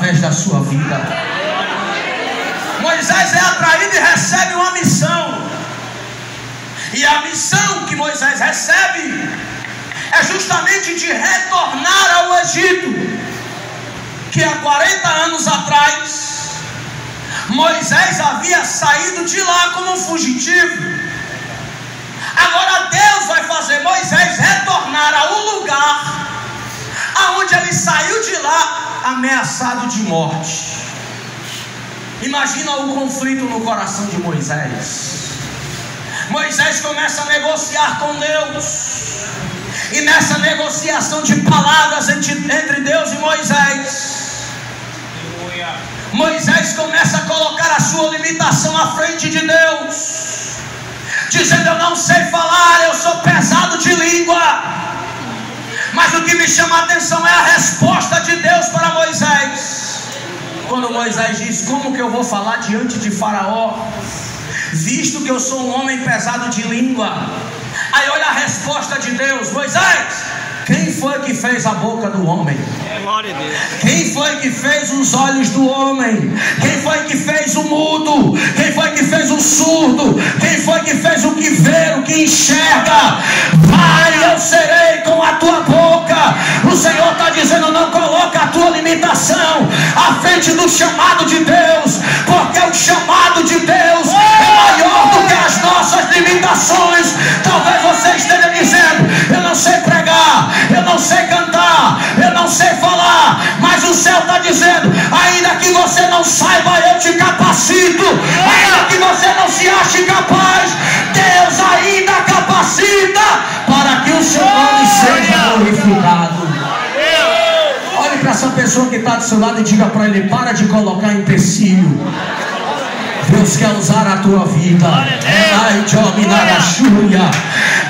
através da sua vida. Moisés é atraído e recebe uma missão. E a missão que Moisés recebe é justamente de retornar ao Egito, que há 40 anos atrás Moisés havia saído de lá como um fugitivo. Agora Deus vai fazer Moisés retornar a um lugar aonde ele saiu de lá ameaçado de morte. Imagina o conflito no coração de Moisés. Moisés começa a negociar com Deus, e nessa negociação de palavras entre Deus e Moisés começa a colocar a sua limitação à frente de Deus, dizendo: eu não sei falar, eu sou pesado de língua. Mas o que me chama a atenção é a resposta de Deus para Moisés. Quando Moisés diz: como que eu vou falar diante de Faraó, visto que eu sou um homem pesado de língua? Aí olha a resposta de Deus: Moisés, quem foi que fez a boca do homem? Glória a Deus. Quem foi que fez os olhos do homem? Quem foi que fez o mudo? Quem foi que fez o surdo? Quem foi que fez o que vê, o que enxerga? Vai, eu serei com a tua boca. O Senhor está dizendo: não coloca a tua limitação à frente do chamado de Deus, porque o chamado de Deus é maior do que as nossas limitações. Talvez você esteja dizendo: eu não sei pregar, eu não sei cantar, eu não sei falar, mas o céu está dizendo: ainda que você não saiba, eu te capacito. Ainda que você não se ache capaz, Deus ainda capacita para que o seu nome seja glorificado. Olhe para essa pessoa que está do seu lado e diga para ele: para de colocar empecilho. Deus quer usar a tua vida.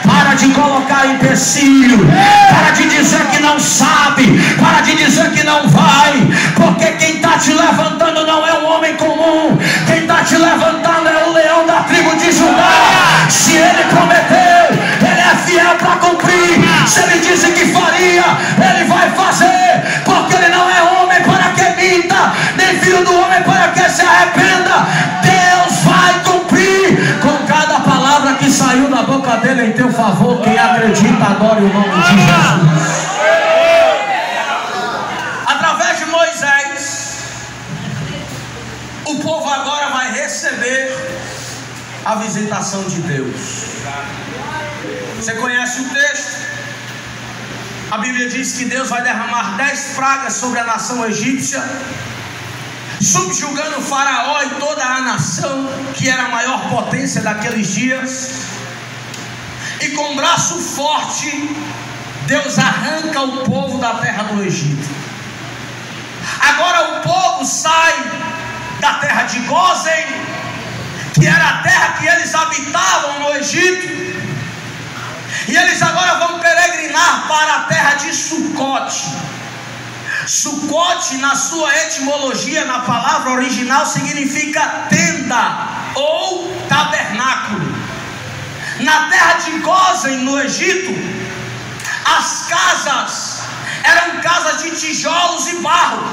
Para de colocar empecilho. Para de dizer que não sabe. Para de dizer que não vai. Porque quem está te levantando não é um homem comum. Quem está te levantando é o leão da tribo de Judá. Se ele prometeu, ele é fiel para cumprir. Se ele disse que faria, ele vai fazer. Porque ele não é homem para que minta, nem filho do homem para que se arrependa. Deus vai cumprir com cada palavra que saiu da boca dele em teu favor. Quem acredita, adore o nome de Jesus. Através de Moisés, o povo agora vai receber a visitação de Deus. Você conhece o texto? A Bíblia diz que Deus vai derramar 10 pragas sobre a nação egípcia, subjugando o Faraó e toda a nação, que era a maior potência daqueles dias. E com braço forte, Deus arranca o povo da terra do Egito. Agora o povo sai da terra de Gósen, que era a terra que eles habitavam no Egito, e eles agora vão peregrinar para a terra de Sucote. Sucote, na sua etimologia, na palavra original, significa tenda ou tabernáculo. Na terra de Gósen, no Egito, as casas eram casas de tijolos e barro,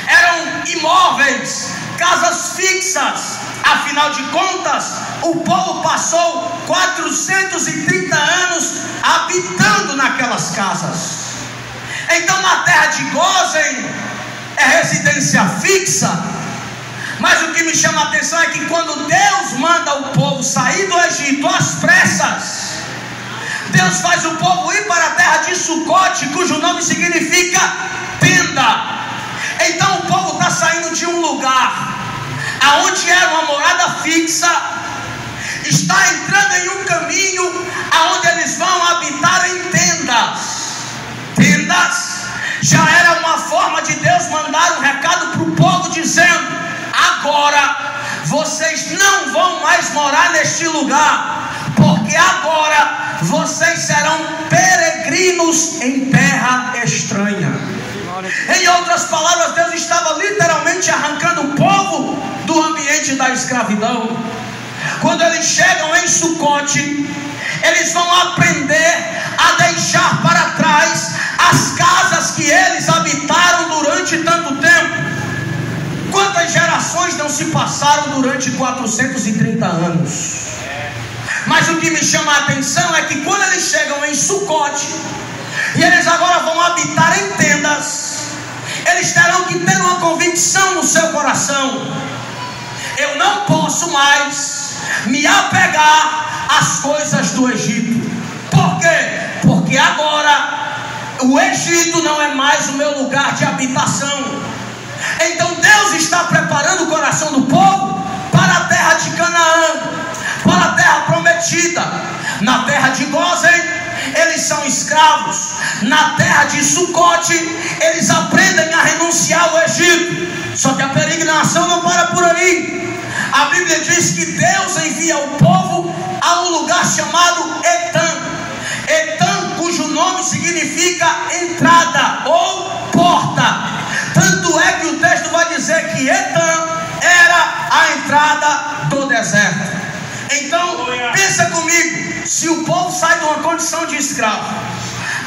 eram imóveis, casas fixas. Afinal de contas, o povo passou 430 anos habitando naquelas casas. Então, na terra de Gósen é residência fixa. Mas o que me chama a atenção é que quando Deus manda o povo sair do Egito às pressas, Deus faz o povo ir para a terra de Sucote, cujo nome significa tenda. Então o povo está saindo de um lugar aonde era uma morada fixa, está entrando em um caminho aonde eles vão habitar em tendas. Tendas já era uma forma de Deus mandar um recado para o povo dizendo: agora vocês não vão mais morar neste lugar, porque agora vocês serão peregrinos em terra estranha. Em outras palavras, Deus estava literalmente arrancando o povo do ambiente da escravidão. Quando eles chegam em Sucote, eles vão aprender a deixar para trás as casas que eles habitaram durante tanto tempo. se passaram durante 430 anos. Mas o que me chama a atenção é que quando eles chegam em Sucote, e eles agora vão habitar em tendas, eles terão que ter uma convicção no seu coração: eu não posso mais me apegar às coisas do Egito. Por quê? Porque agora o Egito não é mais o meu lugar de habitação. Então Deus está preparando o coração do povo para a terra de Canaã, para a terra prometida. Na terra de Gósen eles são escravos. Na terra de Sucote eles aprendem a renunciar ao Egito. Só que a peregrinação não para por aí. A Bíblia diz que Deus envia o povo a um lugar chamado Etã. Etã, cujo nome significa entrada ou porta. Tanto é que o texto vai dizer que Etã era a entrada do deserto. Então, pensa comigo, se o povo sai de uma condição de escravo,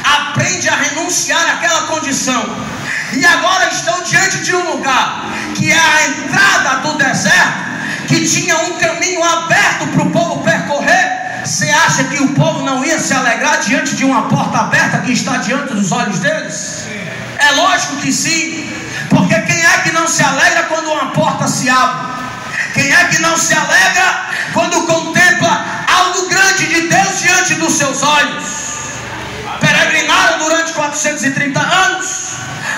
aprende a renunciar àquela condição, e agora estão diante de um lugar que é a entrada do deserto, que tinha um caminho aberto para o povo percorrer, você acha que o povo não ia se alegrar diante de uma porta aberta que está diante dos olhos deles? É lógico que sim, porque quem é que não se alegra quando uma porta se abre? Quem é que não se alegra quando contempla algo grande de Deus diante dos seus olhos? Peregrinaram durante 430 anos,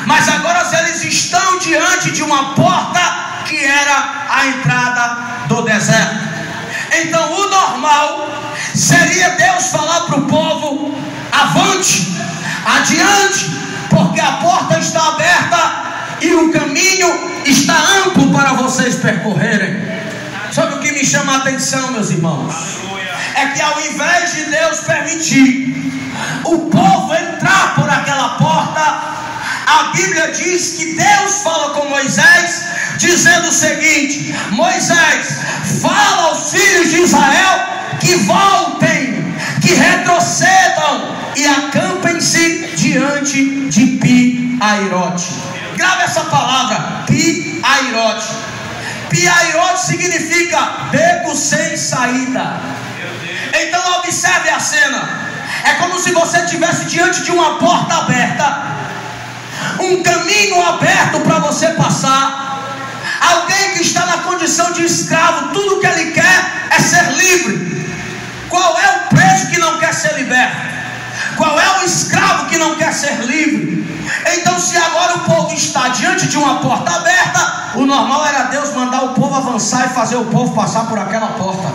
mas agora eles estão diante de uma porta que era a entrada do deserto. Então o normal seria Deus falar para o povo: avante, adiante, porque a porta está aberta e o caminho está amplo para vocês percorrerem. Só que o que me chama a atenção, meus irmãos, é que ao invés de Deus permitir o povo entrar por aquela porta, a Bíblia diz que Deus fala com Moisés, dizendo o seguinte: Moisés, fala aos filhos de Israel que voltem, que retrocedam e acampem-se diante de Pi-Hahirote. Grave essa palavra, Pi-Hahirote. Pi-Hahirote significa beco sem saída. Então observe a cena. É como se você estivesse diante de uma porta aberta, um caminho aberto para você passar. Alguém que está na condição de escravo, tudo que ele quer é ser livre. Qual é o preso que não quer ser liberto? Qual é o escravo que não quer ser livre? Então, se agora o povo está diante de uma porta aberta, o normal era Deus mandar o povo avançar e fazer o povo passar por aquela porta.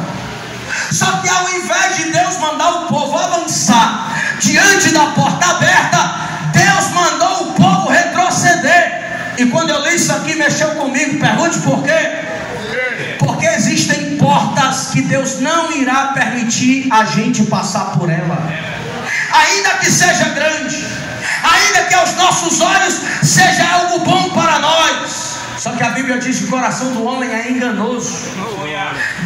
Só que ao invés de Deus mandar o povo avançar diante da porta aberta, Deus mandou o povo retroceder. E quando eu li isso aqui, mexeu comigo. Pergunte por quê? Porque existem portas que Deus não irá permitir a gente passar por ela, ainda que seja grande, ainda que aos nossos olhos seja algo bom para nós. Só que a Bíblia diz que o coração do homem é enganoso.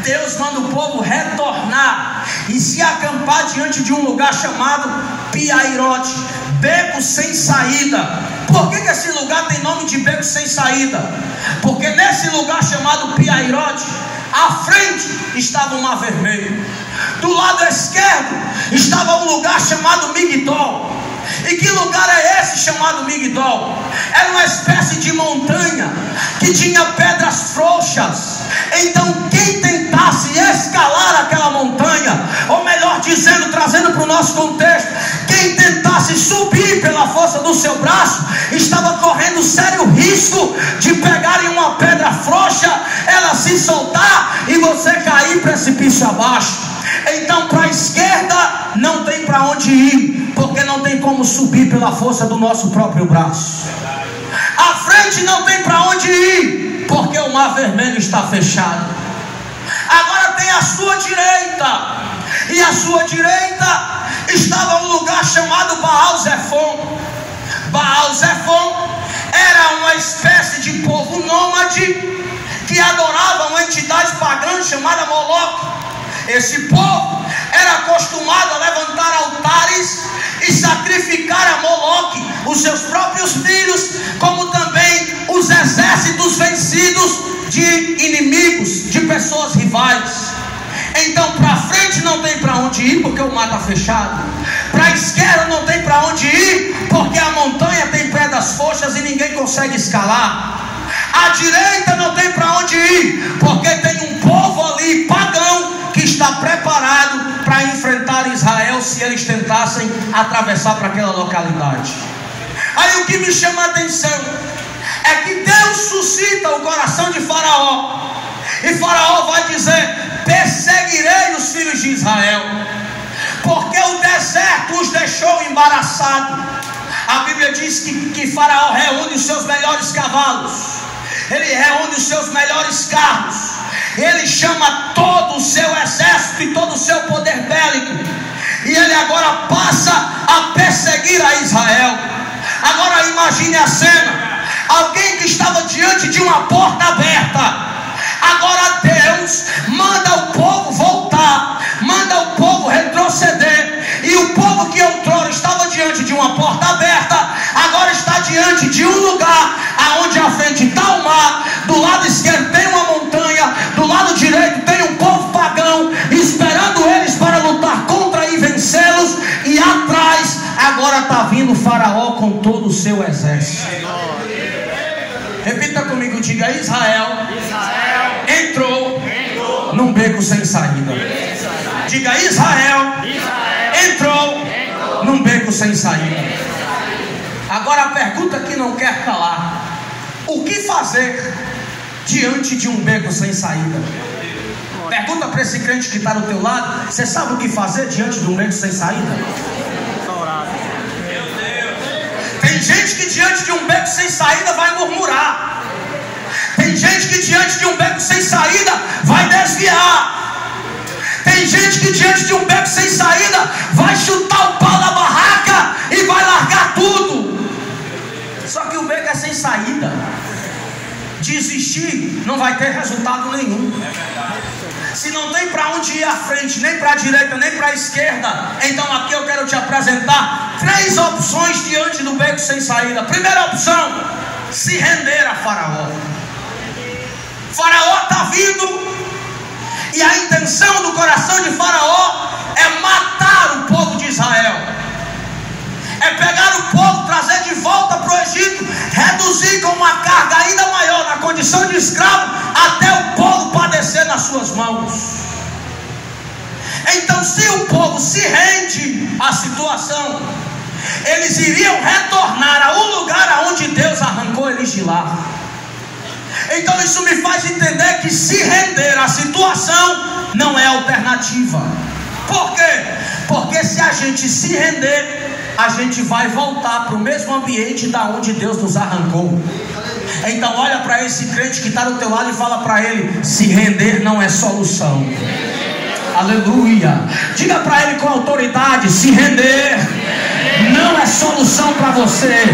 Deus manda o povo retornar e se acampar diante de um lugar chamado Pi-Hahirote, beco sem saída. Por que esse lugar tem nome de beco sem saída? Porque nesse lugar chamado Pi-Hahirote, à frente estava o Mar Vermelho, do lado esquerdo estava um lugar chamado Migdol. E que lugar é esse chamado Migdol? Era uma espécie de montanha que tinha pedras frouxas. Então quem tentasse escalar aquela montanha, ou melhor dizendo, trazendo para o nosso contexto, quem tentasse subir pela força do seu braço, estava correndo sério risco de pegar em uma pedra frouxa, ela se soltar e você cair precipício abaixo. Então para a esquerda não tem para onde ir, porque não tem como subir pela força do nosso próprio braço. À frente não tem para onde ir, porque o Mar Vermelho está fechado. Agora tem a sua direita, e à sua direita estava um lugar chamado Baal-Zephon. Baal-Zephon era uma espécie de povo nômade que adorava uma entidade pagã chamada Moloque. Esse povo era acostumado a levantar altares e sacrificar a Moloque os seus próprios filhos, como também os exércitos vencidos de inimigos, de pessoas rivais. Então para frente não tem para onde ir, porque o mar está fechado. Para a esquerda não tem para onde ir, porque a montanha tem pedras frouxas e ninguém consegue escalar. À direita não tem para onde ir, porque tem um povo ali pagão que está preparado para enfrentar Israel se eles tentassem atravessar para aquela localidade. Aí o que me chama a atenção é que Deus suscita o coração de Faraó, e Faraó vai dizer: perseguirei os filhos de Israel, porque o deserto os deixou embaraçados. A Bíblia diz que Faraó reúne os seus melhores cavalos, ele reúne os seus melhores carros, ele chama todo o seu exército e todo o seu poder bélico, e ele agora passa a perseguir a Israel. Agora imagine a cena: alguém que estava diante de uma porta aberta, agora Deus manda o povo voltar, manda o povo retroceder, e o povo que outrora estava diante de uma porta aberta, agora está diante de um lugar aonde à frente está o mar, do lado esquerdo tem uma montanha, do lado direito tem um povo pagão esperando eles para lutar contra e vencê-los, e atrás agora está vindo Faraó com todo o seu exército. Repita comigo, diga: Israel entrou num beco sem saída. Diga: Israel entrou num beco sem saída. Agora a pergunta que não quer calar: o que fazer diante de um beco sem saída? Pergunta para esse crente que está do teu lado: você sabe o que fazer diante de um beco sem saída? Tem gente que diante de um beco sem saída vai murmurar. Tem gente que diante de um beco sem saída vai desviar. Tem gente que diante de um beco sem saída vai chutar o pau da barraca e vai largar tudo. Só que o beco é sem saída. Desistir não vai ter resultado nenhum. Se não tem para onde ir à frente, nem para a direita, nem para a esquerda, então aqui eu quero te apresentar 3 opções diante do beco sem saída. Primeira opção: se render a Faraó. Faraó está vindo, e a intenção do coração de Faraó é matar o povo de Israel, é pegar o povo, trazer de volta para o Egito, reduzir com uma carga ainda maior, na condição de escravo, até o povo padecer nas suas mãos. Então, se o povo se rende à situação, eles iriam retornar ao lugar aonde Deus arrancou eles de lá. Então isso me faz entender que se render à situação não é alternativa. Por quê? Porque se a gente se render, a gente vai voltar para o mesmo ambiente da onde Deus nos arrancou. Então olha para esse crente que está do teu lado e fala para ele: se render não é solução. Aleluia. Diga para ele com autoridade: se render não é solução para você.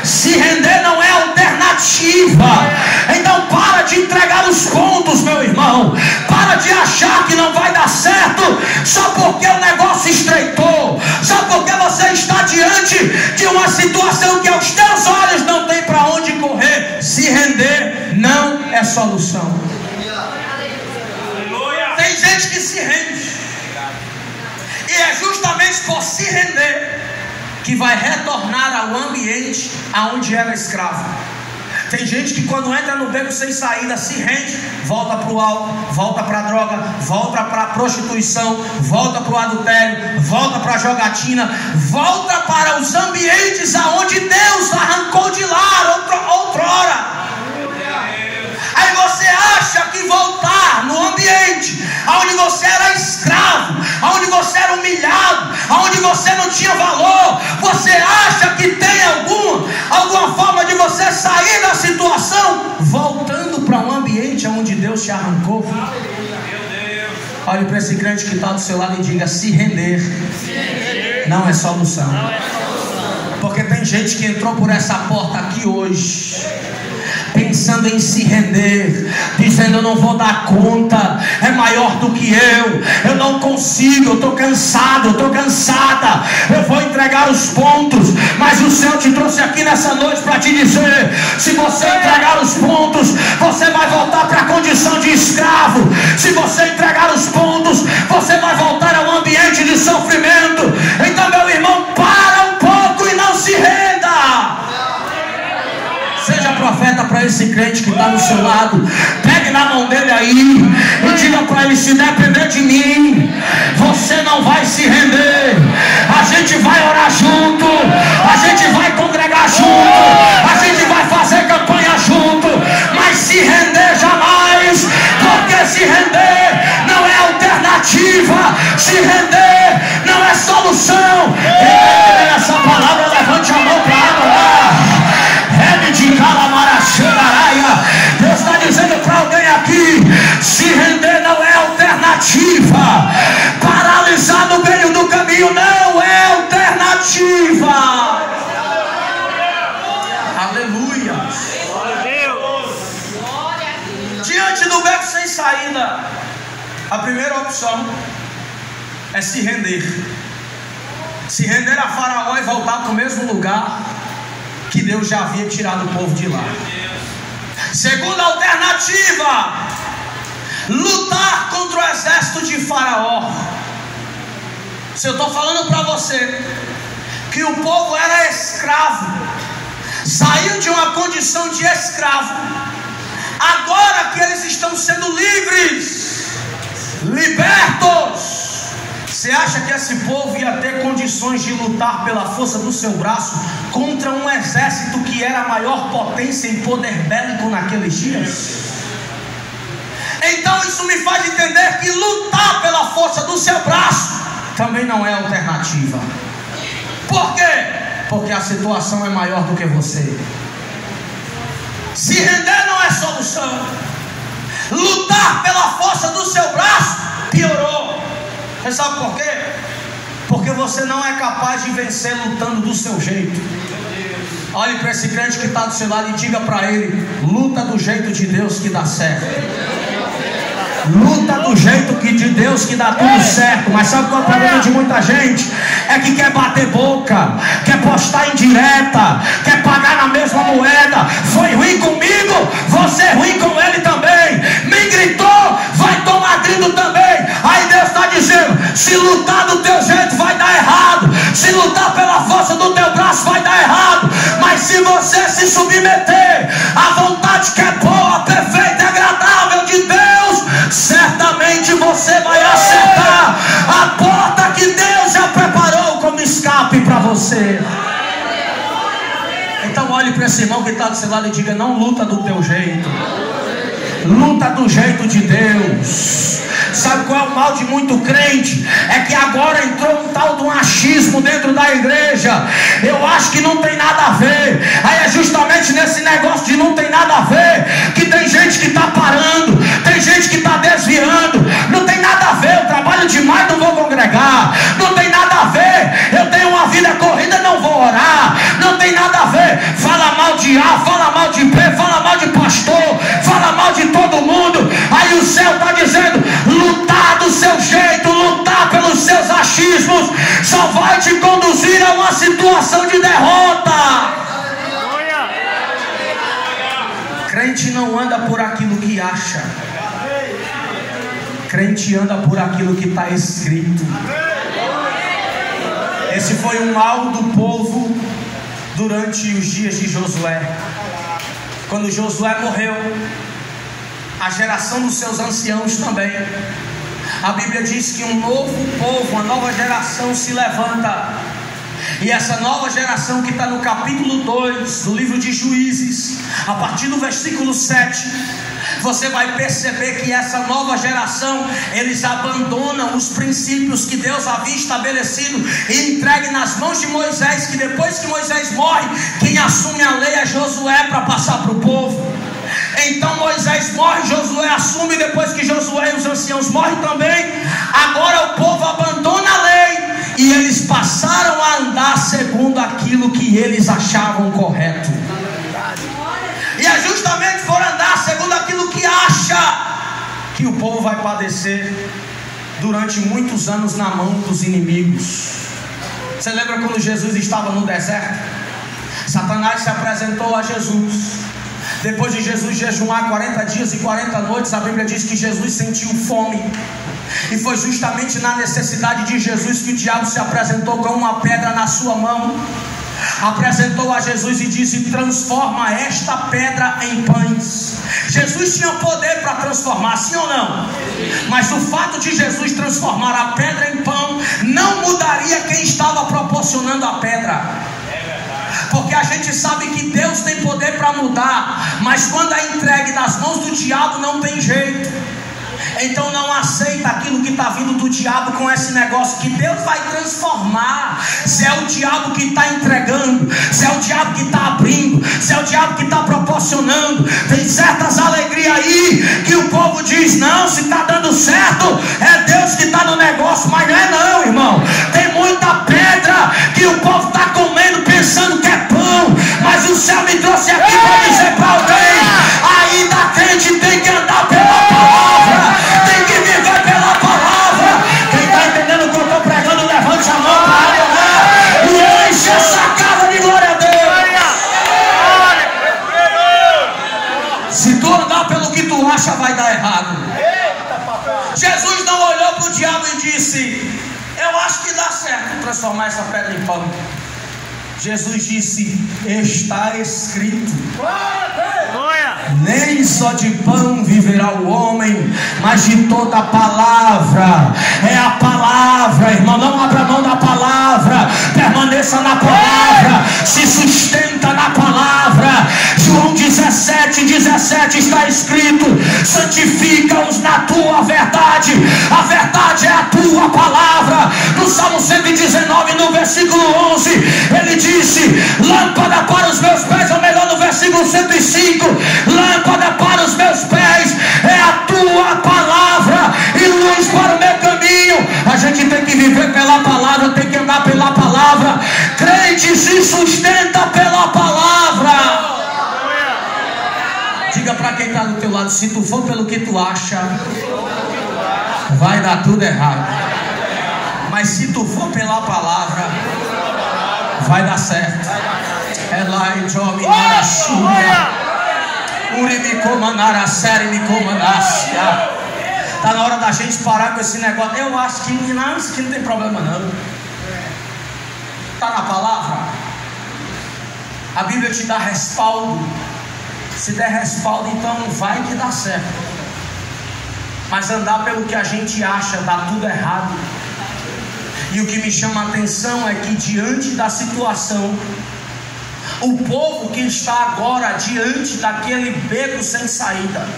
Se render não é alternativa. Então para de entregar os pontos, meu irmão. Para de achar que não vai dar certo só porque o negócio estreitou, só porque você está diante de uma situação que aos teus olhos não tem para onde correr. Se render não é solução. Tem gente que se rende, e é justamente por se render que vai retornar ao ambiente aonde era escravo. Tem gente que quando entra no beco sem saída se rende, volta para o álcool, volta para a droga, volta para a prostituição, volta para o adultério, volta para a jogatina, volta para os ambientes aonde Deus arrancou de lá outrora. Aí você acha que voltar no ambiente onde você era escravo, onde você era humilhado, onde você não tinha valor, você acha que tem alguma forma de você sair da situação voltando para um ambiente onde Deus te arrancou? Olhe para esse crente que está do seu lado e diga: se render não é solução. Porque tem gente que entrou por essa porta aqui hoje pensando em se render, dizendo: eu não vou dar conta, é maior do que eu não consigo, eu estou cansado, eu estou cansada, eu vou entregar os pontos. Mas o Senhor te trouxe aqui nessa noite para te dizer: se você entregar os pontos, você vai voltar para profeta para esse crente que está do seu lado. Pegue na mão dele aí e diga para ele: se depender de mim, você não vai se render. A gente vai orar junto, a gente vai congregar junto, a gente vai fazer campanha junto, mas se render jamais, porque se render não é alternativa, se render não é solução. Essa palavra, levante a mão para adorar. Deus está dizendo para alguém aqui: se render não é alternativa, paralisar no meio do caminho não é alternativa. Aleluia. Diante do beco sem saída, a primeira opção é se render. Se render a Faraó e voltar para o mesmo lugar que Deus já havia tirado o povo de lá. Segunda alternativa: lutar contra o exército de Faraó. Se eu estou falando para você que o povo era escravo, saiu de uma condição de escravo, agora que eles estão sendo livres, libertos, você acha que esse povo ia ter condições de lutar pela força do seu braço contra um exército que era a maior potência em poder bélico naqueles dias? Então isso me faz entender que lutar pela força do seu braço também não é alternativa. Por quê? Porque a situação é maior do que você. Se render não é solução. Lutar pela força do seu braço piorou. Você sabe por quê? Porque você não é capaz de vencer lutando do seu jeito. Olhe para esse crente que está do seu lado e diga para ele: luta do jeito de Deus que dá certo. Luta do jeito de Deus que dá tudo certo. Mas sabe qual é o problema de muita gente? É que quer bater boca, quer postar em direta, quer pagar na mesma moeda. Foi ruim comigo, você é ruim com ele também. Me gritou, vai tomar grito também. Aí Deus está dizendo: se lutar do teu jeito vai dar errado, se lutar pela força do teu braço vai dar errado. Mas se você se submeter à vontade que é boa, perfeita e agradável de Deus, certamente você vai acertar a porta que Deus já preparou como escape para você. Então olhe para esse irmão que está do seu lado e diga: não luta do teu jeito, luta do jeito de Deus. Sabe qual é o mal de muito crente? É que agora entrou um tal de um achismo dentro da igreja. Eu acho que não tem nada a ver. Aí é justamente nesse negócio de não tem nada a ver que tem gente que está parando, tem gente que está desviando. Não tem nada a ver, eu trabalho demais, não vou congregar. Não tem nada a ver, eu tenho uma vida corrida, não vou orar. Não tem nada a ver, fala mal de A, fala mal de B, fala mal de pastor, fala mal de todo mundo. Aí o céu está dizendo: lutar do seu jeito, lutar pelos seus achismos, só vai te conduzir a uma situação de derrota. Crente não anda por aquilo que acha, crente anda por aquilo que está escrito. Esse foi um mal do povo durante os dias de Josué. Quando Josué morreu, a geração dos seus anciãos também. A Bíblia diz que um novo povo, uma nova geração se levanta. E essa nova geração que está no capítulo 2 do livro de Juízes, a partir do versículo 7, você vai perceber que essa nova geração, eles abandonam os princípios que Deus havia estabelecido e entregue nas mãos de Moisés, que depois que Moisés morre, quem assume a lei é Josué para passar para o povo. Então Moisés morre, Josué assume. Depois que Josué e os anciãos morrem também, agora o povo abandona a lei e eles passaram a andar segundo aquilo que eles achavam correto. E é justamente por andar segundo aquilo que acha que o povo vai padecer durante muitos anos na mão dos inimigos. Você lembra quando Jesus estava no deserto? Satanás se apresentou a Jesus. Depois de Jesus jejuar 40 dias e 40 noites, a Bíblia diz que Jesus sentiu fome. E foi justamente na necessidade de Jesus que o diabo se apresentou com uma pedra na sua mão. apresentou a Jesus e disse: transforma esta pedra em pães. Jesus tinha poder para transformar, sim ou não? Mas o fato de Jesus transformar a pedra em pão não mudaria quem estava proporcionando a pedra. Porque a gente sabe que Deus tem poder para mudar, mas quando é entregue nas mãos do diabo não tem jeito. Então não aceita aquilo que está vindo do diabo com esse negócio que Deus vai transformar. Se é o diabo que está entregando, se é o diabo que está abrindo, se é o diabo que está proporcionando. Tem certas alegrias aí que o povo diz: não, se está dando certo é Deus que está no negócio. Mas não é não, irmão. Tem muita pedra que o povo está comendo pensando que é pão, mas o céu me trouxe aqui para dizer para alguém: ainda a crente tem que andar pela palavra, tem que viver pela palavra. Quem está entendendo o que eu estou pregando, levante a mão para adorar e enche essa casa de glória a Deus. Se tu andar pelo que tu acha, vai dar errado. Jesus não olhou para o diabo e disse: eu acho que dá certo transformar essa pedra em pão. Jesus disse: está escrito, nem só de pão viverá o homem, mas de toda palavra. É a palavra, irmão. Não abra mão da palavra, permaneça na palavra, se sustenta na palavra. João 17:17 está escrito: santifica-os na tua verdade, a verdade é a tua palavra. No Salmo 119, no versículo 11, ele disse: lâmpada para os meus pés, ou melhor, no versículo 105, lâmpada para os meus pés é a tua palavra e luz para o meu caminho. A gente tem que viver pela palavra, tem que andar pela palavra. Crente se sustenta pela palavra. Diga para quem está do teu lado: se tu for pelo que tu acha, vai dar tudo errado. Mas se tu for pela palavra, vai dar certo. Está na hora da gente parar com esse negócio. Eu acho que não, isso aqui não tem problema não. Está na palavra. A Bíblia te dá respaldo. Se der respaldo, então vai que dá certo. Mas andar pelo que a gente acha dá tudo errado. E o que me chama a atenção é que diante da situação, o povo que está agora diante daquele beco sem saída,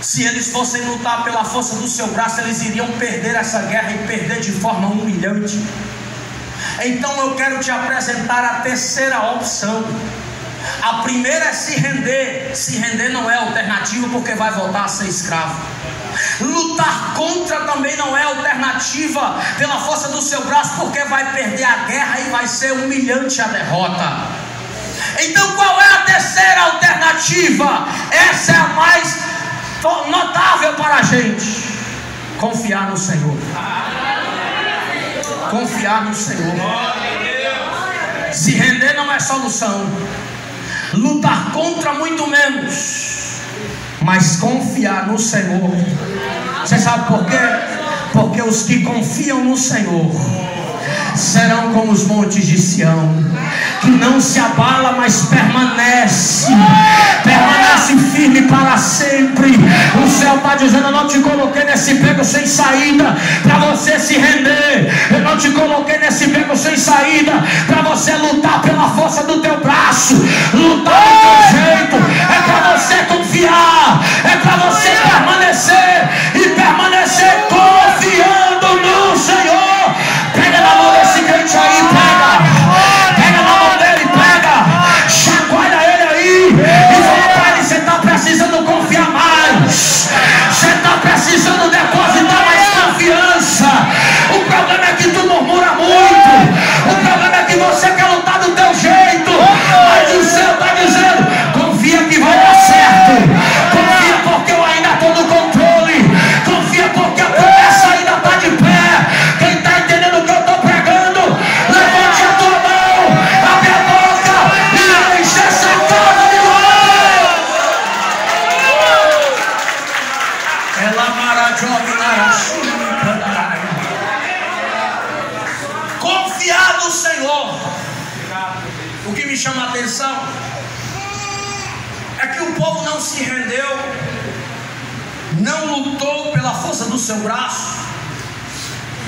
se eles fossem lutar pela força do seu braço, eles iriam perder essa guerra e perder de forma humilhante. Então eu quero te apresentar a terceira opção. A primeira é se render. Se render não é alternativa, porque vai voltar a ser escravo. Lutar contra também não é alternativa pela força do seu braço, porque vai perder a guerra e vai ser humilhante a derrota. Então qual é a terceira alternativa? Essa é a mais notável para a gente: confiar no Senhor. Confiar no Senhor. Se render não é solução. Lutar contra muito menos. Mas confiar no Senhor. Você sabe por quê? Porque os que confiam no Senhor serão como os montes de Sião, que não se abala, mas permanece firme para sempre. O céu está dizendo: eu não te coloquei nesse beco sem saída para você se render. Eu não te coloquei nesse beco sem saída para você lutar pela força do teu braço, lutar do teu jeito. É para você confiar, é para você permanecer e permanecer confiando no Senhor. Pega na mão desse crente aí, pega na mão dele, chacoalha ele aí e fala para ele: você está precisando confiar mais, você está precisando depositar mais confiança. O problema é que tu murmura muito, o problema é que você quer lutar do teu jeito, mas o céu está dizendo: confia que vai povo não se rendeu, não lutou pela força do seu braço,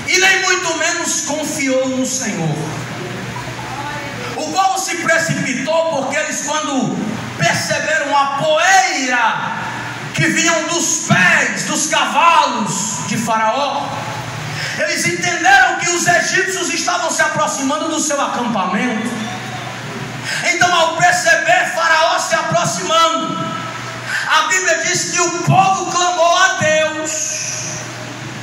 e nem muito menos confiou no Senhor. O povo se precipitou porque eles, quando perceberam a poeira que vinham dos pés dos cavalos de Faraó, eles entenderam que os egípcios estavam se aproximando do seu acampamento. Então, ao perceber Faraó se aproximando, a Bíblia diz que o povo clamou a Deus.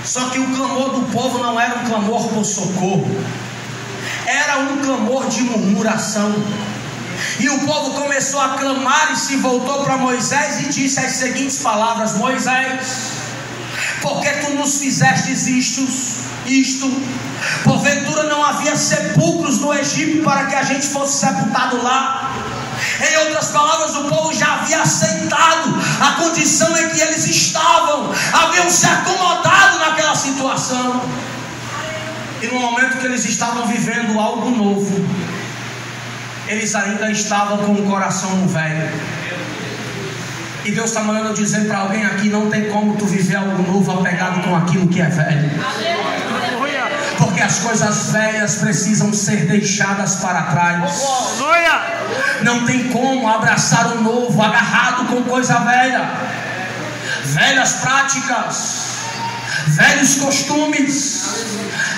Só que o clamor do povo não era um clamor por socorro, era um clamor de murmuração. E o povo começou a clamar e se voltou para Moisés e disse as seguintes palavras: Moisés, por que tu nos fizestes isto? Porventura não havia sepulcros no Egito para que a gente fosse sepultado lá? Em outras palavras, o povo já havia aceitado a condição em que eles estavam, haviam se acomodado naquela situação. E no momento que eles estavam vivendo algo novo, eles ainda estavam com o coração velho. E Deus está mandando dizer para alguém aqui: não tem como tu viver algo novo apegado com aquilo que é velho. Porque as coisas velhas precisam ser deixadas para trás. Não tem como abraçar o novo agarrado com coisa velha. Velhas práticas, velhos costumes,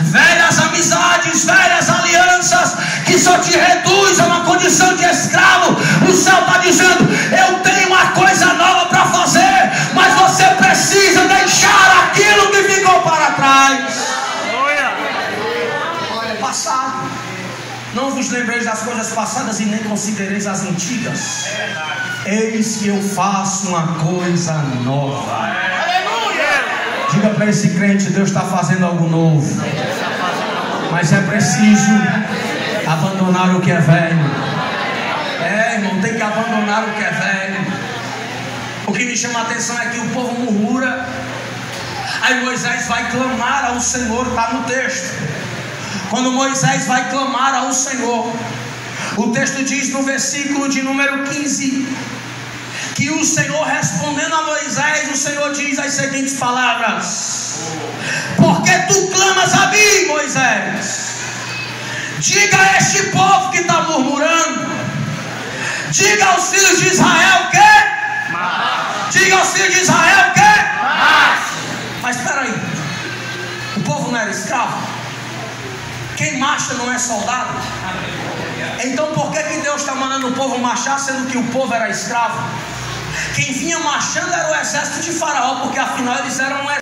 velhas amizades, velhas alianças que só te reduz a uma condição de escravo. O céu está dizendo: eu tenho uma coisa nova para fazer, mas você precisa deixar aquilo que ficou para trás. Passado, não vos lembreis das coisas passadas e nem considereis as antigas. Eis que eu faço uma coisa nova. Aleluia! Diga para esse crente: Deus está fazendo algo novo, mas é preciso abandonar o que é velho. Irmão, tem que abandonar o que é velho. O que me chama a atenção é que o povo murmura. Aí Moisés vai clamar ao Senhor, está no texto. Quando Moisés vai clamar ao Senhor, o texto diz no versículo de número 15, que o Senhor, respondendo a Moisés, o Senhor diz as seguintes palavras: porque tu clamas a mim, Moisés? Diga a este povo que está murmurando, diga aos filhos de Israel que? Diga aos filhos de Israel que? Mas espera aí, o povo não era escravo? Quem marcha não é soldado? Então por que Deus está mandando o povo marchar, sendo que o povo era escravo? Quem vinha marchando era o exército de Faraó, porque afinal eles eram um exército.